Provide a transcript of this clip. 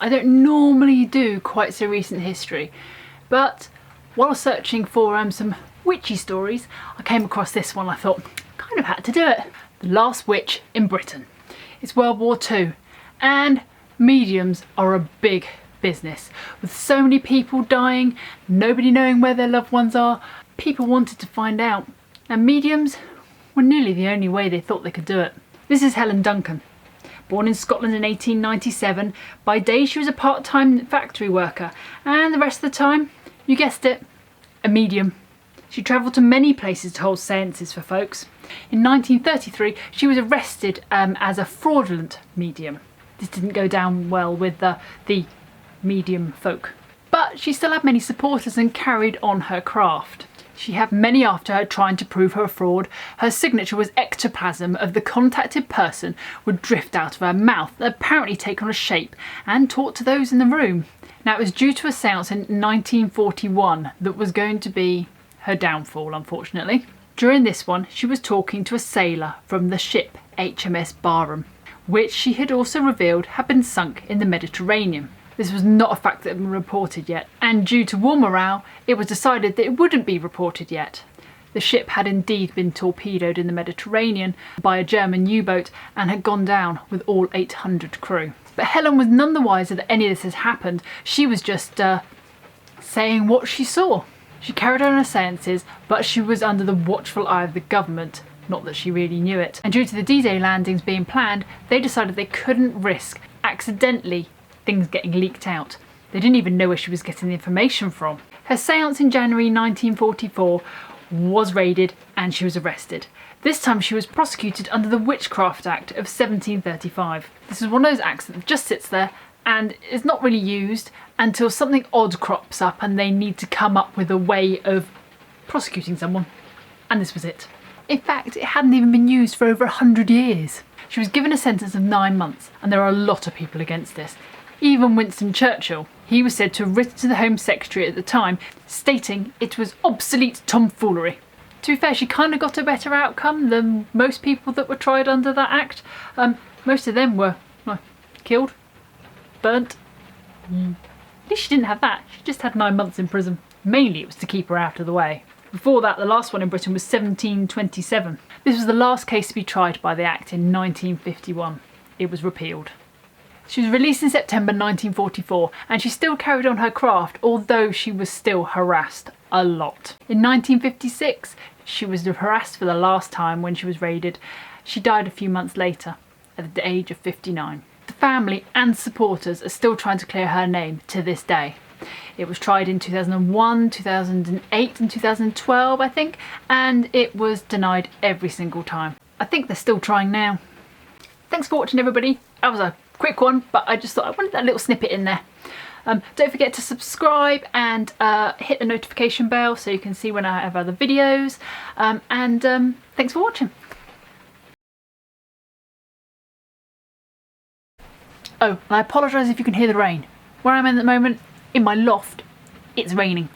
I don't normally do quite so recent history, but while searching for some witchy stories, I came across this one. I thought, kind of had to do it. The Last Witch in Britain. It's World War II, and mediums are a big business. With so many people dying, nobody knowing where their loved ones are, people wanted to find out, and mediums were nearly the only way they thought they could do it. This is Helen Duncan. Born in Scotland in 1897, by day she was a part-time factory worker, and the rest of the time, you guessed it, a medium. She travelled to many places to hold seances for folks. In 1933, she was arrested as a fraudulent medium. This didn't go down well with the medium folk. But she still had many supporters and carried on her craft. She had many after her trying to prove her a fraud. Her signature was ectoplasm of the contacted person would drift out of her mouth, apparently take on a shape, and talk to those in the room. Now, it was due to a seance in 1941 that was going to be her downfall, unfortunately. During this one, she was talking to a sailor from the ship HMS Barham, which she had also revealed had been sunk in the Mediterranean. This was not a fact that had been reported yet, and due to war morale, it was decided that it wouldn't be reported yet. The ship had indeed been torpedoed in the Mediterranean by a German U-boat and had gone down with all 800 crew. But Helen was none the wiser that any of this had happened. She was just saying what she saw. She carried on her seances, but she was under the watchful eye of the government. Not that she really knew it. And due to the D-Day landings being planned, they decided they couldn't risk accidentally things getting leaked out. They didn't even know where she was getting the information from. Her seance in January 1944 was raided and she was arrested. This time she was prosecuted under the Witchcraft Act of 1735. This is one of those acts that just sits there and is not really used until something odd crops up and they need to come up with a way of prosecuting someone. And this was it. In fact, it hadn't even been used for over 100 years. She was given a sentence of 9 months, and there are a lot of people against this. Even Winston Churchill. He was said to have written to the Home Secretary at the time, stating it was obsolete tomfoolery. To be fair, she kind of got a better outcome than most people that were tried under that act. Most of them were killed, burnt. At least she didn't have that. She just had 9 months in prison. Mainly it was to keep her out of the way. Before that, the last one in Britain was 1727. This was the last case to be tried by the Act in 1951. It was repealed. She was released in September 1944 and she still carried on her craft, although she was still harassed a lot. In 1956, she was harassed for the last time when she was raided. She died a few months later at the age of 59. The family and supporters are still trying to clear her name to this day. It was tried in 2001, 2008 and 2012, I think, and it was denied every single time. I think they're still trying now. Thanks for watching, everybody. That was a quick one, but I just thought I wanted that little snippet in there. Don't forget to subscribe and hit the notification bell so you can see when I have other videos. Thanks for watching. Oh, and I apologise if you can hear the rain. Where I'm in at the moment, in my loft, it's raining.